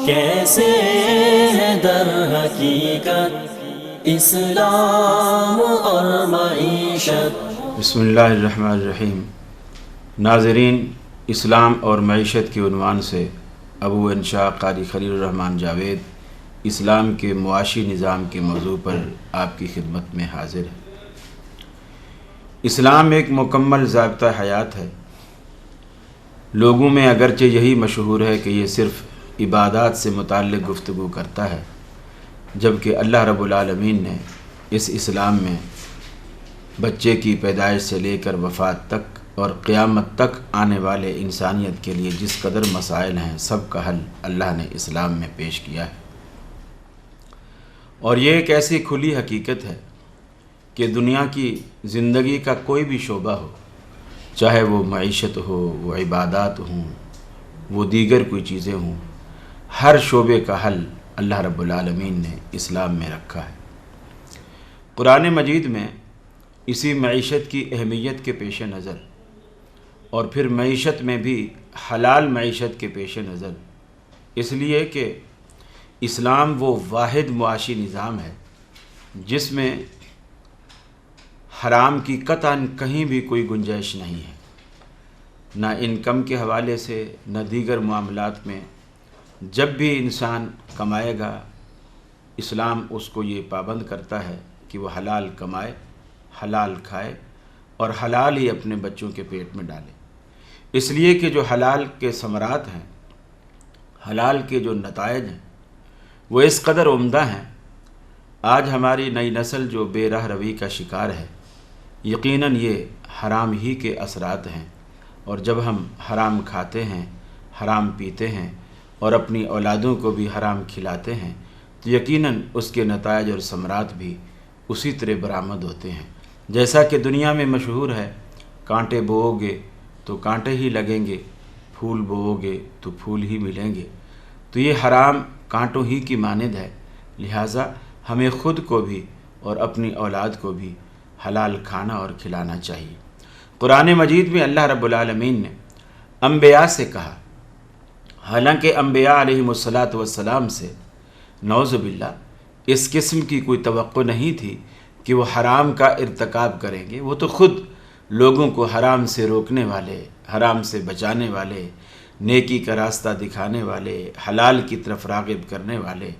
کیسے ہے در حقیقت اسلام اور معیشت۔ بسم اللہ الرحمن الرحیم۔ ناظرین، اسلام اور معیشت کے عنوان سے ابو انشاء قاری خلیل الرحمن جاوید اسلام کے معاشی نظام کے موضوع پر آپ کی خدمت میں حاضر ہے۔ اسلام ایک مکمل ضابطہ حیات ہے۔ لوگوں میں اگرچہ یہی مشہور ہے کہ یہ صرف عبادات سے متعلق گفتگو کرتا ہے، جبکہ اللہ رب العالمین نے اس اسلام میں بچے کی پیدائش سے لے کر وفات تک اور قیامت تک آنے والے انسانیت کے لیے جس قدر مسائل ہیں، سب کا حل اللہ نے اسلام میں پیش کیا ہے۔ اور یہ ایک ایسی کھلی حقیقت ہے کہ دنیا کی زندگی کا کوئی بھی شعبہ ہو، چاہے وہ معیشت ہو، وہ عبادات ہوں، وہ دیگر کوئی چیزیں ہوں، ہر شعبے کا حل اللہ رب العالمین نے اسلام میں رکھا ہے۔ قرآن مجید میں اسی معیشت کی اہمیت کے پیش نظر اور پھر معیشت میں بھی حلال معیشت کے پیش نظر، اس لیے کہ اسلام وہ واحد معاشی نظام ہے جس میں حرام کی قطعاً کہیں بھی کوئی گنجائش نہیں ہے، نہ انکم کے حوالے سے نہ دیگر معاملات میں۔ جب بھی انسان کمائے گا، اسلام اس کو یہ پابند کرتا ہے کہ وہ حلال کمائے، حلال کھائے اور حلال ہی اپنے بچوں کے پیٹ میں ڈالے، اس لیے کہ جو حلال کے ثمرات ہیں، حلال کے جو نتائج ہیں، وہ اس قدر عمدہ ہیں۔ آج ہماری نئی نسل جو بے راہ روی کا شکار ہے، یقیناً یہ حرام ہی کے اثرات ہیں، اور جب ہم حرام کھاتے ہیں، حرام پیتے ہیں اور اپنی اولادوں کو بھی حرام کھلاتے ہیں تو یقیناً اس کے نتائج اور ثمرات بھی اسی طرح برآمد ہوتے ہیں۔ جیسا کہ دنیا میں مشہور ہے، کانٹے بوؤ گے تو کانٹے ہی لگیں گے، پھول بوؤ گے تو پھول ہی ملیں گے۔ تو یہ حرام کانٹوں ہی کی مانند ہے، لہٰذا ہمیں خود کو بھی اور اپنی اولاد کو بھی حلال کھانا اور کھلانا چاہیے۔ قرآن مجید میں اللہ رب العالمین نے انبیاء سے کہا، حالانکہ انبیاء علیہم السلام سے نعوذ باللہ اس قسم کی کوئی توقع نہیں تھی کہ وہ حرام کا ارتکاب کریں گے۔ وہ تو خود لوگوں کو حرام سے روکنے والے، حرام سے بچانے والے، نیکی کا راستہ دکھانے والے، حلال کی طرف راغب کرنے والے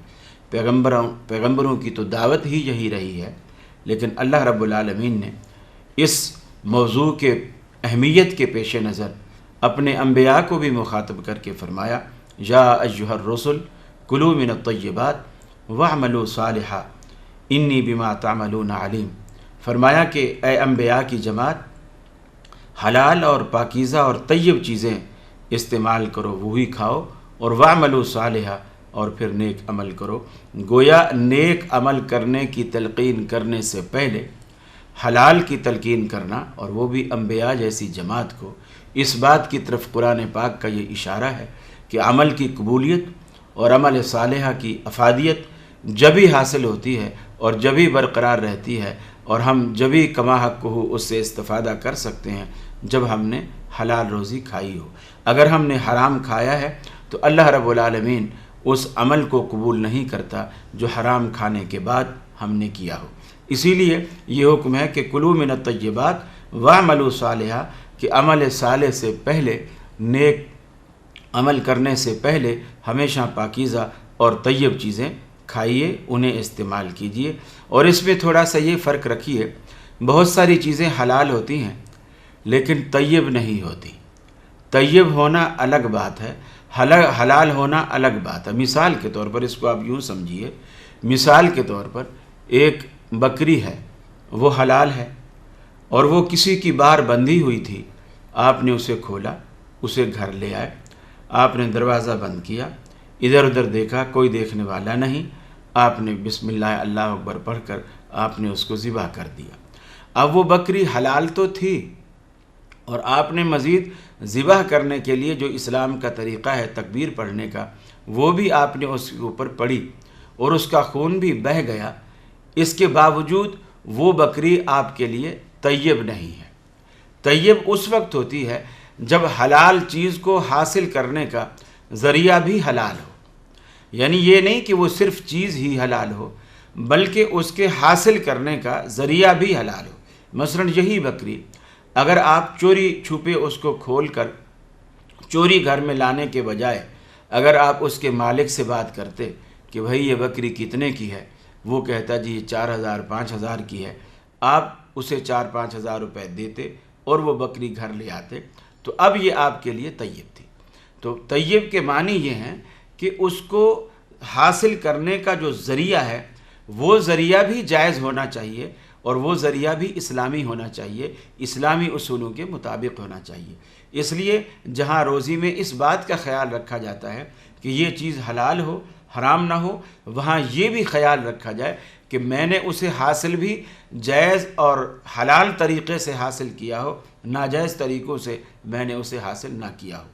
پیغمبروں کی تو دعوت ہی یہی رہی ہے۔ لیکن اللہ رب العالمین نے اس موضوع کے اہمیت کے پیش نظر اپنے انبیاء کو بھی مخاطب کر کے فرمایا، یا ایھا الرسل کلوا من الطیبات واعملوا صالحا انی بما تعملون علیم۔ فرمایا کہ اے انبیاء کی جماعت، حلال اور پاکیزہ اور طیب چیزیں استعمال کرو، وہی کھاؤ، اور واعملوا صالحا، اور پھر نیک عمل کرو۔ گویا نیک عمل کرنے کی تلقین کرنے سے پہلے حلال کی تلقین کرنا، اور وہ بھی انبیاء جیسی جماعت کو، اس بات کی طرف قرآن پاک کا یہ اشارہ ہے کہ عمل کی قبولیت اور عمل صالحہ کی افادیت جبھی حاصل ہوتی ہے اور جبھی برقرار رہتی ہے، اور ہم جبھی کما حق ہو اس سے استفادہ کر سکتے ہیں جب ہم نے حلال روزی کھائی ہو۔ اگر ہم نے حرام کھایا ہے تو اللہ رب العالمین اس عمل کو قبول نہیں کرتا جو حرام کھانے کے بعد ہم نے کیا ہو۔ اسی لیے یہ حکم ہے کہ کلوا من الطیبات واعملوا صالحا، کہ عمل صالح سے پہلے، نیک عمل کرنے سے پہلے ہمیشہ پاکیزہ اور طیب چیزیں کھائیے، انہیں استعمال کیجیے۔ اور اس میں تھوڑا سا یہ فرق رکھیے، بہت ساری چیزیں حلال ہوتی ہیں لیکن طیب نہیں ہوتی۔ طیب ہونا الگ بات ہے، حلال ہونا الگ بات ہے۔ مثال کے طور پر اس کو آپ یوں سمجھیے، مثال کے طور پر ایک بکری ہے، وہ حلال ہے اور وہ کسی کی باہر بندھی ہوئی تھی، آپ نے اسے کھولا، اسے گھر لے آئے، آپ نے دروازہ بند کیا، ادھر ادھر دیکھا، کوئی دیکھنے والا نہیں، آپ نے بسم اللہ اللہ اکبر پڑھ کر آپ نے اس کو ذبح کر دیا۔ اب وہ بکری حلال تو تھی، اور آپ نے مزید ذبح کرنے کے لیے جو اسلام کا طریقہ ہے تکبیر پڑھنے کا، وہ بھی آپ نے اس کے اوپر پڑھی اور اس کا خون بھی بہہ گیا۔ اس کے باوجود وہ بکری آپ کے لیے طیب نہیں ہے۔ طیب اس وقت ہوتی ہے جب حلال چیز کو حاصل کرنے کا ذریعہ بھی حلال ہو۔ یعنی یہ نہیں کہ وہ صرف چیز ہی حلال ہو بلکہ اس کے حاصل کرنے کا ذریعہ بھی حلال ہو۔ مثلا یہی بکری اگر آپ چوری چھپے اس کو کھول کر چوری گھر میں لانے کے بجائے اگر آپ اس کے مالک سے بات کرتے کہ بھائی یہ بکری کتنے کی ہے، وہ کہتا جی یہ 4,000 5,000 کی ہے، آپ اسے 4-5 ہزار روپے دیتے اور وہ بکری گھر لے آتے، تو اب یہ آپ کے لیے طیب تھی۔ تو طیب کے معنی یہ ہیں کہ اس کو حاصل کرنے کا جو ذریعہ ہے وہ ذریعہ بھی جائز ہونا چاہیے اور وہ ذریعہ بھی اسلامی ہونا چاہیے، اسلامی اصولوں کے مطابق ہونا چاہیے۔ اس لیے جہاں روزی میں اس بات کا خیال رکھا جاتا ہے کہ یہ چیز حلال ہو حرام نہ ہو، وہاں یہ بھی خیال رکھا جائے کہ میں نے اسے حاصل بھی جائز اور حلال طریقے سے حاصل کیا ہو، ناجائز طریقوں سے میں نے اسے حاصل نہ کیا ہو۔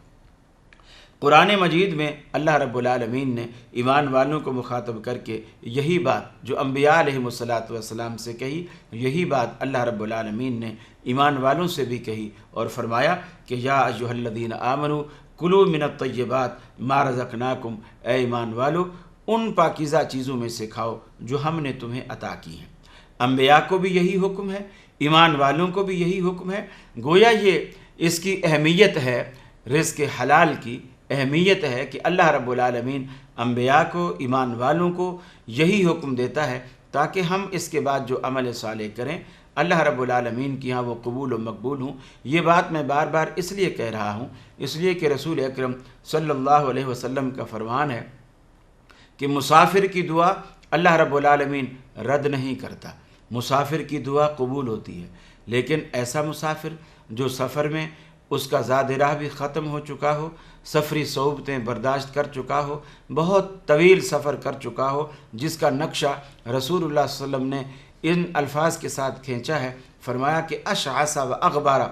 قرآن مجید میں اللہ رب العالمین نے ایمان والوں کو مخاطب کر کے یہی بات جو انبیاء علیہم السلام سے کہی، یہی بات اللہ رب العالمین نے ایمان والوں سے بھی کہی اور فرمایا کہ یا ایھا الذین آمنوا کلوا من الطیبات ما رزقناکم، اے ایمان والو ان پاکیزہ چیزوں میں سے کھاؤ جو ہم نے تمہیں عطا کی ہیں۔ انبیاء کو بھی یہی حکم ہے، ایمان والوں کو بھی یہی حکم ہے۔ گویا یہ اس کی اہمیت ہے، رزق حلال کی اہمیت ہے کہ اللہ رب العالمین انبیاء کو ایمان والوں کو یہی حکم دیتا ہے تاکہ ہم اس کے بعد جو عمل صالح کریں اللہ رب العالمین کی ہاں وہ قبول و مقبول ہوں۔ یہ بات میں بار بار اس لیے کہہ رہا ہوں، اس لیے کہ رسول اکرم صلی اللہ علیہ وسلم کا فرمان ہے کہ مسافر کی دعا اللہ رب العالمین رد نہیں کرتا، مسافر کی دعا قبول ہوتی ہے۔ لیکن ایسا مسافر جو سفر میں اس کا زاد راہ بھی ختم ہو چکا ہو، سفری صعوبتیں برداشت کر چکا ہو، بہت طویل سفر کر چکا ہو، جس کا نقشہ رسول اللہ صلی اللہ علیہ وسلم نے ان الفاظ کے ساتھ کھینچا ہے، فرمایا کہ اشعث و اغبارا،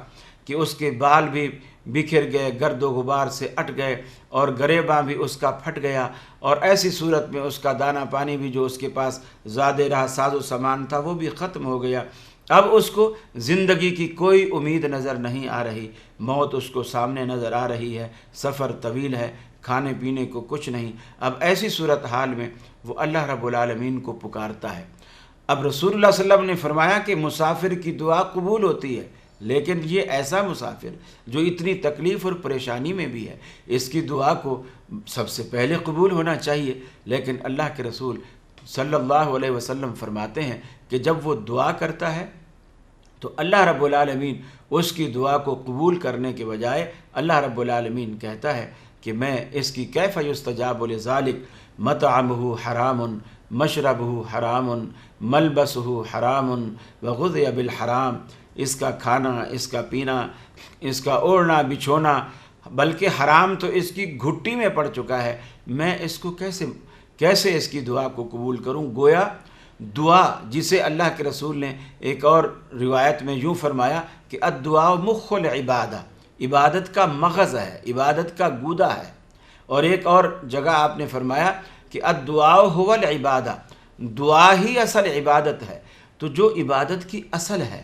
کہ اس کے بال بھی بکھر گئے، گرد و غبار سے اٹ گئے اور گریباں بھی اس کا پھٹ گیا، اور ایسی صورت میں اس کا دانہ پانی بھی جو اس کے پاس زاد راہ ساز و سامان تھا وہ بھی ختم ہو گیا۔ اب اس کو زندگی کی کوئی امید نظر نہیں آ رہی، موت اس کو سامنے نظر آ رہی ہے، سفر طویل ہے، کھانے پینے کو کچھ نہیں۔ اب ایسی صورتحال میں وہ اللہ رب العالمین کو پکارتا ہے۔ اب رسول اللہ صلی اللہ علیہ وسلم نے فرمایا کہ مسافر کی دعا قبول ہوتی ہے، لیکن یہ ایسا مسافر جو اتنی تکلیف اور پریشانی میں بھی ہے، اس کی دعا کو سب سے پہلے قبول ہونا چاہیے۔ لیکن اللہ کے رسول صلی اللہ علیہ وسلم فرماتے ہیں کہ جب وہ دعا کرتا ہے تو اللہ رب العالمین اس کی دعا کو قبول کرنے کے بجائے اللہ رب العالمین کہتا ہے کہ میں اس کی کیف یستجاب لذالک مطعمہ حرام مشربہ حرام ملبسہ حرام وغذی بالحرام، اس کا کھانا، اس کا پینا، اس کا اوڑھنا بچھونا بلکہ حرام تو اس کی گھٹی میں پڑ چکا ہے، میں اس کو کیسے اس کی دعا کو قبول کروں؟ گویا دعا جسے اللہ کے رسول نے ایک اور روایت میں یوں فرمایا کہ الدعاء مخ العبادہ، عبادت کا مغز ہے، عبادت کا گودا ہے۔ اور ایک اور جگہ آپ نے فرمایا کہ الدعاء هو العبادہ، دعا ہی اصل عبادت ہے۔ تو جو عبادت کی اصل ہے،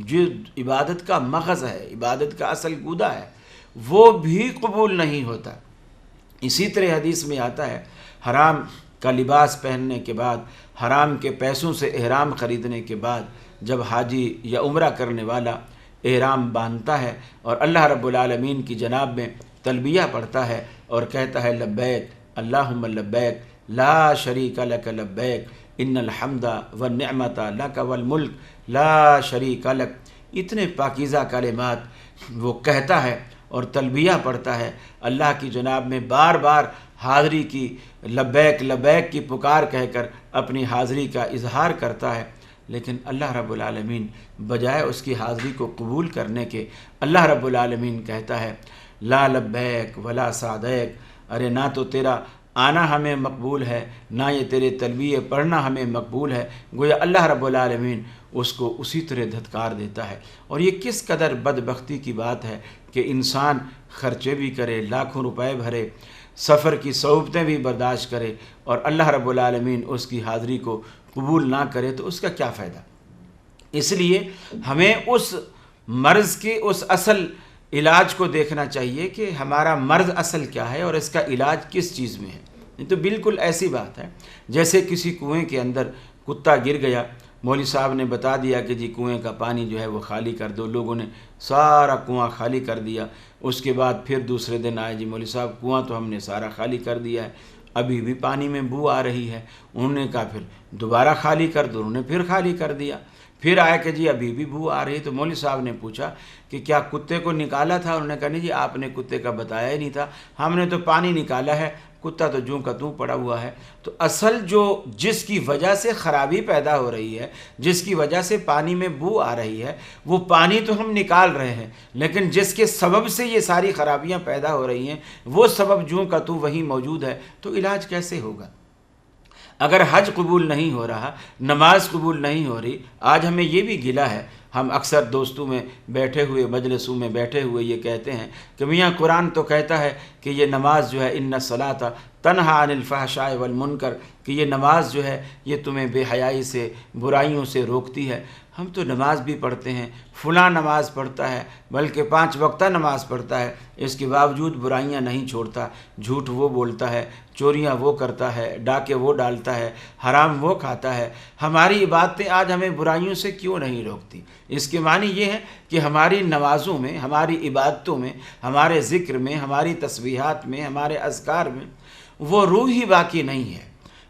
جو عبادت کا مغز ہے، عبادت کا اصل گودا ہے، وہ بھی قبول نہیں ہوتا۔ اسی طرح حدیث میں آتا ہے حرام کا لباس پہننے کے بعد، حرام کے پیسوں سے احرام خریدنے کے بعد جب حاجی یا عمرہ کرنے والا احرام باندھتا ہے اور اللہ رب العالمین کی جناب میں تلبیہ پڑھتا ہے اور کہتا ہے لبیک اللہم لبیک لا شریک لک لبیک ان الحمد والنعمت لک والملک لا شریک لک، اتنے پاکیزہ کلمات وہ کہتا ہے اور تلبیہ پڑھتا ہے، اللہ کی جناب میں بار بار حاضری کی، لبیک لبیک کی پکار کہہ کر اپنی حاضری کا اظہار کرتا ہے۔ لیکن اللہ رب العالمین بجائے اس کی حاضری کو قبول کرنے کے اللہ رب العالمین کہتا ہے لا لبیک ولا سعدیک، ارے نہ تو تیرا آنا ہمیں مقبول ہے، نہ یہ تیرے تلبیہ پڑھنا ہمیں مقبول ہے۔ گویا اللہ رب العالمین اس کو اسی طرح دھتکار دیتا ہے۔ اور یہ کس قدر بدبختی کی بات ہے کہ انسان خرچے بھی کرے، لاکھوں روپے بھرے، سفر کی صعوبتیں بھی برداشت کرے اور اللہ رب العالمین اس کی حاضری کو قبول نہ کرے تو اس کا کیا فائدہ؟ اس لیے ہمیں اس مرض کے اس اصل علاج کو دیکھنا چاہیے کہ ہمارا مرض اصل کیا ہے اور اس کا علاج کس چیز میں ہے۔ یہ تو بالکل ایسی بات ہے جیسے کسی کنویں کے اندر کتا گر گیا، مولوی صاحب نے بتا دیا کہ جی کنویں کا پانی جو ہے وہ خالی کر دو، لوگوں نے سارا کنواں خالی کر دیا۔ اس کے بعد پھر دوسرے دن آئے، جی مولوی صاحب کنواں تو ہم نے سارا خالی کر دیا ہے، ابھی بھی پانی میں بو آ رہی ہے۔ انہوں نے کہا پھر دوبارہ خالی کر دو، انہوں نے پھر خالی کر دیا۔ پھر آئے کہ جی ابھی بھی بو آ رہی، تو مولوی صاحب نے پوچھا کہ کیا کتے کو نکالا تھا؟ انہوں نے کہا نہیں جی آپ نے کتے کا بتایا ہی نہیں تھا، ہم نے تو پانی نکالا ہے، کتا تو جوں کا توں پڑا ہوا ہے۔ تو اصل جو جس کی وجہ سے خرابی پیدا ہو رہی ہے، جس کی وجہ سے پانی میں بو آ رہی ہے، وہ پانی تو ہم نکال رہے ہیں، لیکن جس کے سبب سے یہ ساری خرابیاں پیدا ہو رہی ہیں وہ سبب جوں کا توں وہیں موجود ہے، تو علاج کیسے ہوگا؟ اگر حج قبول نہیں ہو رہا، نماز قبول نہیں ہو رہی، آج ہمیں یہ بھی گلہ ہے، ہم اکثر دوستوں میں بیٹھے ہوئے، مجلسوں میں بیٹھے ہوئے یہ کہتے ہیں کہ میاں قرآن تو کہتا ہے کہ یہ نماز جو ہے ان الصلاۃ تنہا عن الفحشاء والمنکر، کہ یہ نماز جو ہے یہ تمہیں بے حیائی سے، برائیوں سے روکتی ہے۔ ہم تو نماز بھی پڑھتے ہیں، فلاں نماز پڑھتا ہے، بلکہ 5 وقتہ نماز پڑھتا ہے، اس کے باوجود برائیاں نہیں چھوڑتا، جھوٹ وہ بولتا ہے، چوریاں وہ کرتا ہے، ڈاکے وہ ڈالتا ہے، حرام وہ کھاتا ہے۔ ہماری عبادتیں آج ہمیں برائیوں سے کیوں نہیں روکتی؟ اس کے معنی یہ ہے کہ ہماری نمازوں میں، ہماری عبادتوں میں، ہمارے ذکر میں، ہماری تسبیحات میں، ہمارے اذکار میں وہ روح ہی باقی نہیں ہے،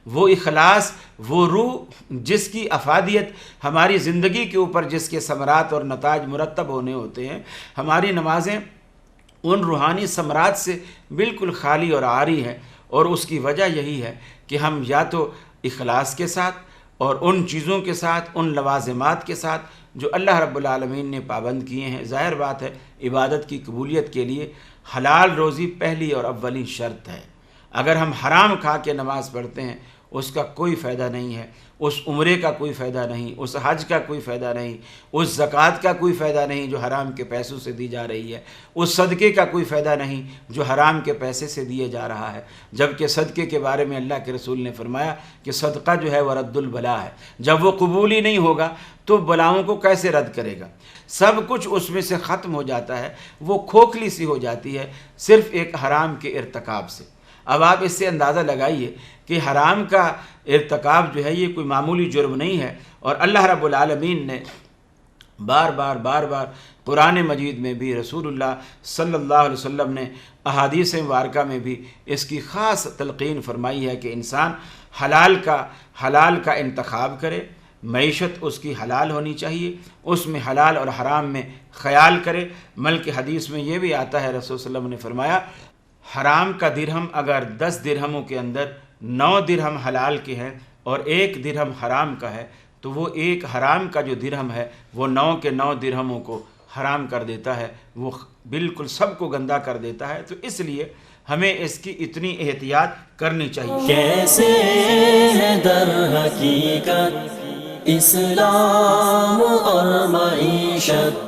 وہ اخلاص، وہ روح جس کی افادیت ہماری زندگی کے اوپر، جس کے ثمرات اور نتائج مرتب ہونے ہوتے ہیں، ہماری نمازیں ان روحانی ثمرات سے بالکل خالی اور عاری ہیں۔ اور اس کی وجہ یہی ہے کہ ہم یا تو اخلاص کے ساتھ اور ان چیزوں کے ساتھ، ان لوازمات کے ساتھ جو اللہ رب العالمین نے پابند کیے ہیں۔ ظاہر بات ہے عبادت کی قبولیت کے لیے حلال روزی پہلی اور اولین شرط ہے۔ اگر ہم حرام کھا کے نماز پڑھتے ہیں اس کا کوئی فائدہ نہیں ہے، اس عمرے کا کوئی فائدہ نہیں، اس حج کا کوئی فائدہ نہیں، اس زکوٰۃ کا کوئی فائدہ نہیں جو حرام کے پیسوں سے دی جا رہی ہے، اس صدقے کا کوئی فائدہ نہیں جو حرام کے پیسے سے دیے جا رہا ہے۔ جبکہ صدقے کے بارے میں اللہ کے رسول نے فرمایا کہ صدقہ جو ہے وہ رد البلا ہے، جب وہ قبول ہی نہیں ہوگا تو بلاؤں کو کیسے رد کرے گا؟ سب کچھ اس میں سے ختم ہو جاتا ہے، وہ کھوکھلی سی ہو جاتی ہے صرف ایک حرام کے ارتکاب سے۔ اب آپ اس سے اندازہ لگائیے کہ حرام کا ارتکاب جو ہے یہ کوئی معمولی جرم نہیں ہے، اور اللہ رب العالمین نے بار بار قرآن مجید میں بھی، رسول اللہ صلی اللہ علیہ وسلم نے احادیث مبارکہ میں بھی اس کی خاص تلقین فرمائی ہے کہ انسان حلال کا انتخاب کرے، معیشت اس کی حلال ہونی چاہیے، اس میں حلال اور حرام میں خیال کرے۔ بلکہ حدیث میں یہ بھی آتا ہے، رسول صلی اللہ علیہ وسلم نے فرمایا حرام کا درہم اگر 10 درہموں کے اندر 9 درہم حلال کے ہیں اور 1 درہم حرام کا ہے تو وہ ایک حرام کا جو درہم ہے وہ 9 کے 9 درہموں کو حرام کر دیتا ہے، وہ بالکل سب کو گندہ کر دیتا ہے۔ تو اس لیے ہمیں اس کی اتنی احتیاط کرنی چاہیے۔ کیسے ہے در حقیقت اسلام اور معیشت،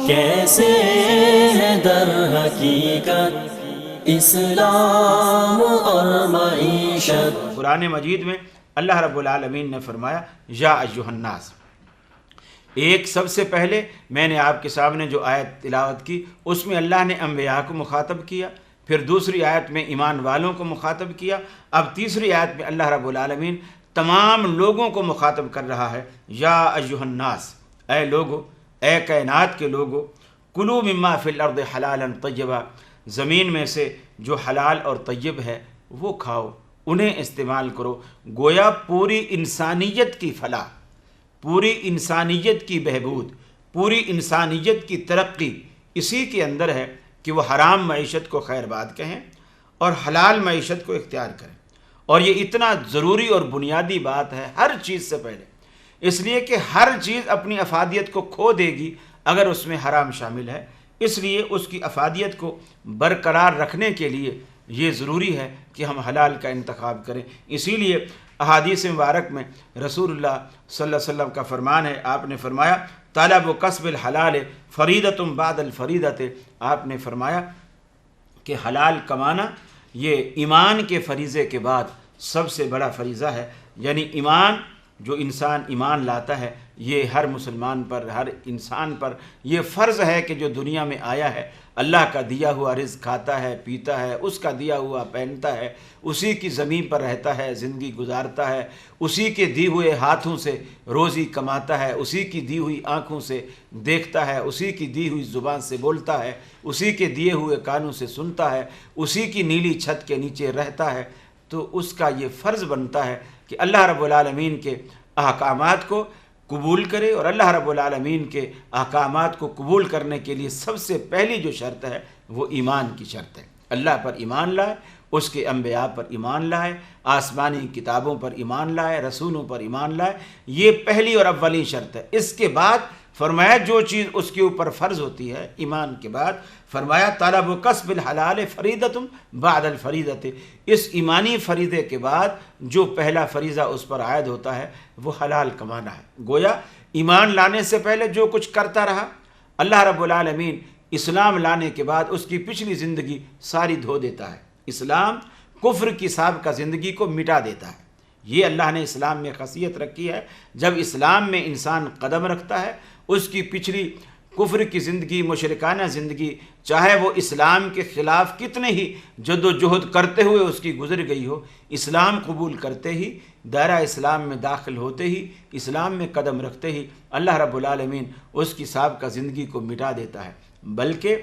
کیسے ہے در حقیقت اسلام اور معیشت۔ قرآن مجید میں اللہ رب العالمین نے فرمایا یا ایھا الناس۔ ایک سب سے پہلے میں نے آپ کے سامنے جو آیت تلاوت کی اس میں اللہ نے انبیاء کو مخاطب کیا، پھر دوسری آیت میں ایمان والوں کو مخاطب کیا، اب تیسری آیت میں اللہ رب العالمین تمام لوگوں کو مخاطب کر رہا ہے، یا ایھا الناس، اے لوگو، اے کائنات کے لوگو، کلوا مما فی الارض حلالا طیبا، زمین میں سے جو حلال اور طیب ہے وہ کھاؤ، انہیں استعمال کرو۔ گویا پوری انسانیت کی فلاح، پوری انسانیت کی بہبود، پوری انسانیت کی ترقی اسی کے اندر ہے کہ وہ حرام معیشت کو خیر باد کہیں اور حلال معیشت کو اختیار کریں۔ اور یہ اتنا ضروری اور بنیادی بات ہے ہر چیز سے پہلے، اس لیے کہ ہر چیز اپنی افادیت کو کھو دے گی اگر اس میں حرام شامل ہے، اس لیے اس کی افادیت کو برقرار رکھنے کے لیے یہ ضروری ہے کہ ہم حلال کا انتخاب کریں۔ اسی لیے احادیث مبارک میں رسول اللہ صلی اللہ علیہ وسلم کا فرمان ہے، آپ نے فرمایا طلب و کسب الحلال فریضۃ بعد الفریضۃ، آپ نے فرمایا کہ حلال کمانا یہ ایمان کے فریضے کے بعد سب سے بڑا فریضہ ہے، یعنی ایمان جو انسان ایمان لاتا ہے یہ ہر مسلمان پر، ہر انسان پر یہ فرض ہے کہ جو دنیا میں آیا ہے اللہ کا دیا ہوا رزق کھاتا ہے، پیتا ہے، اس کا دیا ہوا پہنتا ہے، اسی کی زمین پر رہتا ہے، زندگی گزارتا ہے، اسی کے دی ہوئے ہاتھوں سے روزی کماتا ہے، اسی کی دی ہوئی آنکھوں سے دیکھتا ہے، اسی کی دی ہوئی زبان سے بولتا ہے، اسی کے دیے ہوئے کانوں سے سنتا ہے، اسی کی نیلی چھت کے نیچے رہتا ہے۔ تو اس کا یہ فرض بنتا ہے کہ اللہ رب العالمین کے احکامات کو قبول کرے، اور اللہ رب العالمین کے احکامات کو قبول کرنے کے لیے سب سے پہلی جو شرط ہے وہ ایمان کی شرط ہے۔ اللہ پر ایمان لائے، اس کے انبیاء پر ایمان لائے، آسمانی کتابوں پر ایمان لائے، رسولوں پر ایمان لائے، یہ پہلی اور اولین شرط ہے۔ اس کے بعد فرمایا جو چیز اس کے اوپر فرض ہوتی ہے ایمان کے بعد، فرمایا طلب کسب الحلال فریضۃ بعد الفریضۃ، اس ایمانی فریضے کے بعد جو پہلا فریضہ اس پر عائد ہوتا ہے وہ حلال کمانا ہے۔ گویا ایمان لانے سے پہلے جو کچھ کرتا رہا، اللہ رب العالمین اسلام لانے کے بعد اس کی پچھلی زندگی ساری دھو دیتا ہے۔ اسلام کفر کی سابقہ زندگی کو مٹا دیتا ہے۔ یہ اللہ نے اسلام میں خاصیت رکھی ہے، جب اسلام میں انسان قدم رکھتا ہے اس کی پچھلی کفر کی زندگی، مشرکانہ زندگی، چاہے وہ اسلام کے خلاف کتنے ہی جد و جہد کرتے ہوئے اس کی گزر گئی ہو، اسلام قبول کرتے ہی، دائرہ اسلام میں داخل ہوتے ہی، اسلام میں قدم رکھتے ہی اللہ رب العالمین اس کی سابقہ زندگی کو مٹا دیتا ہے۔ بلکہ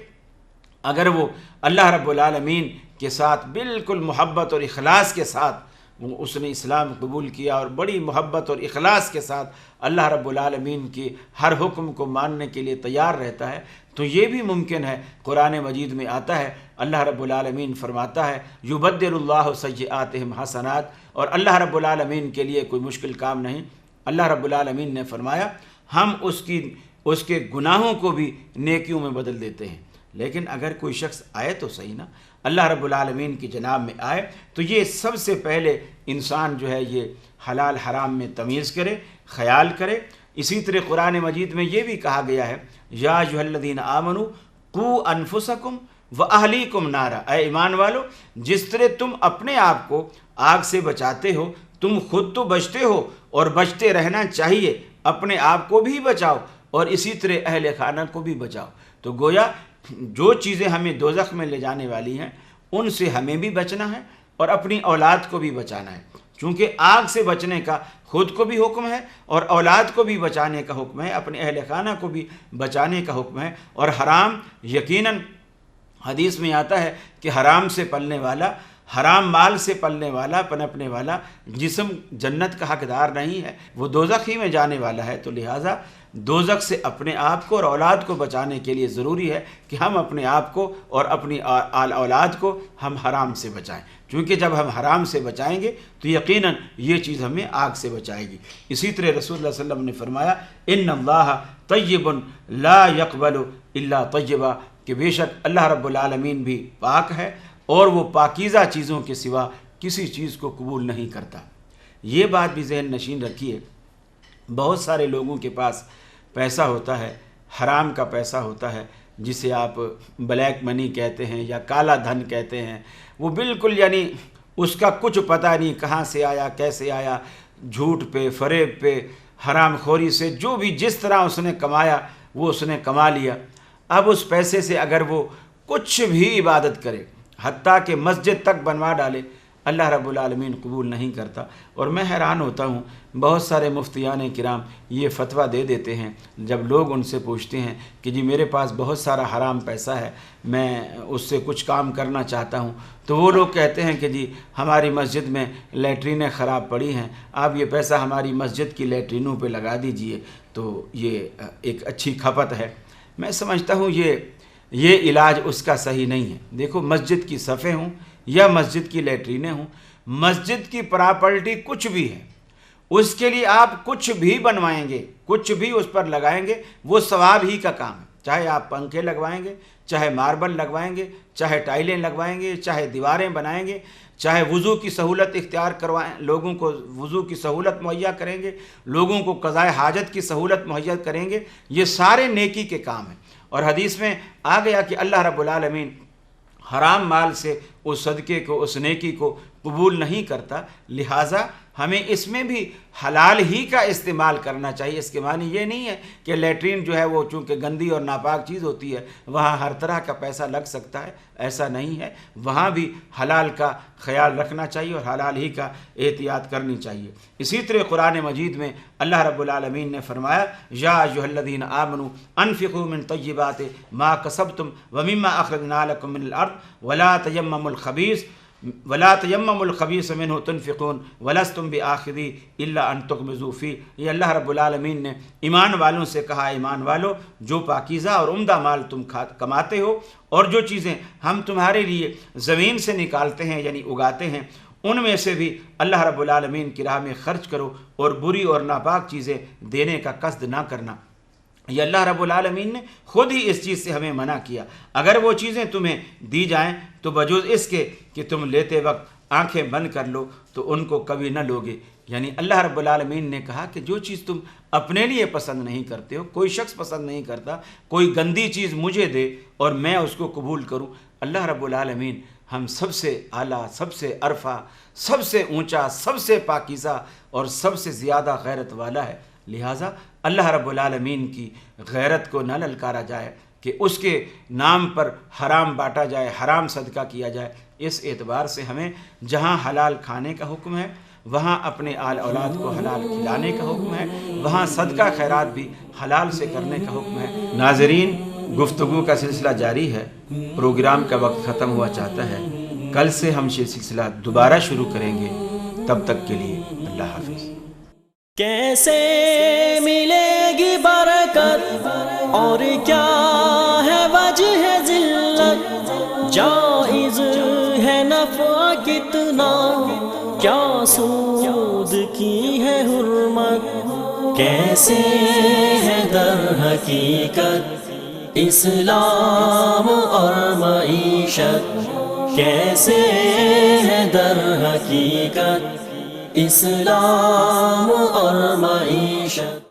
اگر وہ اللہ رب العالمین کے ساتھ بالکل محبت اور اخلاص کے ساتھ اس نے اسلام قبول کیا اور بڑی محبت اور اخلاص کے ساتھ اللہ رب العالمین کی ہر حکم کو ماننے کے لیے تیار رہتا ہے، تو یہ بھی ممکن ہے۔ قرآن مجید میں آتا ہے، اللہ رب العالمین فرماتا ہے یبدل اللہ سیئاتہم حسنات، اور اللہ رب العالمین کے لیے کوئی مشکل کام نہیں۔ اللہ رب العالمین نے فرمایا ہم اس کے گناہوں کو بھی نیکیوں میں بدل دیتے ہیں۔ لیکن اگر کوئی شخص آئے تو صحیح نا، اللہ رب العالمین کی جناب میں آئے تو یہ سب سے پہلے انسان جو ہے یہ حلال حرام میں تمیز کرے، خیال کرے۔ اسی طرح قرآن مجید میں یہ بھی کہا گیا ہے یا ایھا الذین آمنوا قوا انفسکم واہلیکم نارا، اے ایمان والو جس طرح تم اپنے آپ کو آگ سے بچاتے ہو، تم خود تو بچتے ہو اور بچتے رہنا چاہیے، اپنے آپ کو بھی بچاؤ اور اسی طرح اہل خانہ کو بھی بچاؤ۔ تو گویا جو چیزیں ہمیں دوزخ میں لے جانے والی ہیں ان سے ہمیں بھی بچنا ہے اور اپنی اولاد کو بھی بچانا ہے، چونکہ آگ سے بچنے کا خود کو بھی حکم ہے اور اولاد کو بھی بچانے کا حکم ہے، اپنے اہل خانہ کو بھی بچانے کا حکم ہے۔ اور حرام یقیناً حدیث میں آتا ہے کہ حرام سے پلنے والا، حرام مال سے پلنے والا، پنپنے والا جسم جنت کا حقدار نہیں ہے، وہ دوزخ ہی میں جانے والا ہے۔ تو لہٰذا دوزخ سے اپنے آپ کو اور اولاد کو بچانے کے لیے ضروری ہے کہ ہم اپنے آپ کو اور اپنی اولاد کو ہم حرام سے بچائیں، کیونکہ جب ہم حرام سے بچائیں گے تو یقیناً یہ چیز ہمیں آگ سے بچائے گی۔ اسی طرح رسول اللہ صلی اللہ علیہ وسلم نے فرمایا ان اللہ طیب لا یقبل الا طیبا، کہ بے شک اللہ رب العالمین بھی پاک ہے اور وہ پاکیزہ چیزوں کے سوا کسی چیز کو قبول نہیں کرتا۔ یہ بات بھی ذہن نشین رکھیے، بہت سارے لوگوں کے پاس پیسہ ہوتا ہے، حرام کا پیسہ ہوتا ہے، جسے آپ بلیک منی کہتے ہیں یا کالا دھن کہتے ہیں، وہ بالکل یعنی اس کا کچھ پتہ نہیں کہاں سے آیا، کیسے آیا، جھوٹ پہ، فریب پہ، حرام خوری سے، جو بھی جس طرح اس نے کمایا وہ اس نے کما لیا۔ اب اس پیسے سے اگر وہ کچھ بھی عبادت کرے، حتیٰ کہ مسجد تک بنوا ڈالے، اللہ رب العالمین قبول نہیں کرتا۔ اور میں حیران ہوتا ہوں، بہت سارے مفتیان کرام یہ فتویٰ دے دیتے ہیں جب لوگ ان سے پوچھتے ہیں کہ جی میرے پاس بہت سارا حرام پیسہ ہے، میں اس سے کچھ کام کرنا چاہتا ہوں، تو وہ لوگ کہتے ہیں کہ جی ہماری مسجد میں لیٹرینیں خراب پڑی ہیں، آپ یہ پیسہ ہماری مسجد کی لیٹرینوں پہ لگا دیجئے تو یہ ایک اچھی کھپت ہے۔ میں سمجھتا ہوں یہ علاج اس کا صحیح نہیں ہے۔ دیکھو مسجد کی صفیں ہوں یا مسجد کی لیٹرینیں ہوں، مسجد کی پراپرٹی کچھ بھی ہے، اس کے لیے آپ کچھ بھی بنوائیں گے، کچھ بھی اس پر لگائیں گے، وہ ثواب ہی کا کام ہے۔ چاہے آپ پنکھے لگوائیں گے، چاہے ماربل لگوائیں گے، چاہے ٹائلیں لگوائیں گے، چاہے دیواریں بنائیں گے، چاہے وضو کی سہولت اختیار کروائیں، لوگوں کو وضو کی سہولت مہیا کریں گے، لوگوں کو قضاء حاجت کی سہولت مہیا کریں گے، یہ سارے نیکی کے کام ہیں۔ اور حدیث میں آ گیا کہ اللہ رب العالمین حرام مال سے اس صدقے کو، اس نیکی کو قبول نہیں کرتا، لہٰذا ہمیں اس میں بھی حلال ہی کا استعمال کرنا چاہیے۔ اس کے معنی یہ نہیں ہے کہ لیٹرین جو ہے وہ چونکہ گندی اور ناپاک چیز ہوتی ہے وہاں ہر طرح کا پیسہ لگ سکتا ہے، ایسا نہیں ہے، وہاں بھی حلال کا خیال رکھنا چاہیے اور حلال ہی کا احتیاط کرنی چاہیے۔ اسی طرح قرآن مجید میں اللہ رب العالمین نے فرمایا یا ایھا الذین آمنوا انفقوا من طیبات ما کسبتم ومما اخرجنا لکم من الارض ولا تیمموا الخبیث منہ تنفقون ولستم بآخذیہ الا ان تغمضوا فیہ۔ یہ اللہ رب العالمین نے ایمان والوں سے کہا، ایمان والو جو پاکیزہ اور عمدہ مال تم کماتے ہو اور جو چیزیں ہم تمہارے لیے زمین سے نکالتے ہیں یعنی اگاتے ہیں ان میں سے بھی اللہ رب العالمین کی راہ میں خرچ کرو اور بری اور ناپاک چیزیں دینے کا قصد نہ کرنا۔ یہ اللہ رب العالمین نے خود ہی اس چیز سے ہمیں منع کیا۔ اگر وہ چیزیں تمہیں دی جائیں تو بجوز اس کے کہ تم لیتے وقت آنکھیں بند کر لو تو ان کو کبھی نہ لوگے۔ یعنی اللہ رب العالمین نے کہا کہ جو چیز تم اپنے لیے پسند نہیں کرتے ہو، کوئی شخص پسند نہیں کرتا، کوئی گندی چیز مجھے دے اور میں اس کو قبول کروں، اللہ رب العالمین ہم سب سے اعلیٰ، سب سے عرفہ، سب سے اونچا، سب سے پاکیزہ اور سب سے زیادہ غیرت والا ہے۔ لہٰذا اللہ رب العالمین کی غیرت کو نہ للکارا جائے کہ اس کے نام پر حرام بانٹا جائے، حرام صدقہ کیا جائے۔ اس اعتبار سے ہمیں جہاں حلال کھانے کا حکم ہے وہاں اپنے آل اولاد کو حلال کھلانے کا حکم ہے، وہاں صدقہ خیرات بھی حلال سے کرنے کا حکم ہے۔ ناظرین، گفتگو کا سلسلہ جاری ہے، پروگرام کا وقت ختم ہوا چاہتا ہے، کل سے ہم یہ سلسلہ دوبارہ شروع کریں گے، تب تک کے لیے اللہ حافظ۔ کیسے ملے گی برکت اور کیا ہے وجہ ذلت، جائز ہے نفع کتنا، کیا سود کی ہے حرمت، کیسے ہے در حقیقت اسلام اور معیشت، کیسے ہے در حقیقت اسلام اور معیشت۔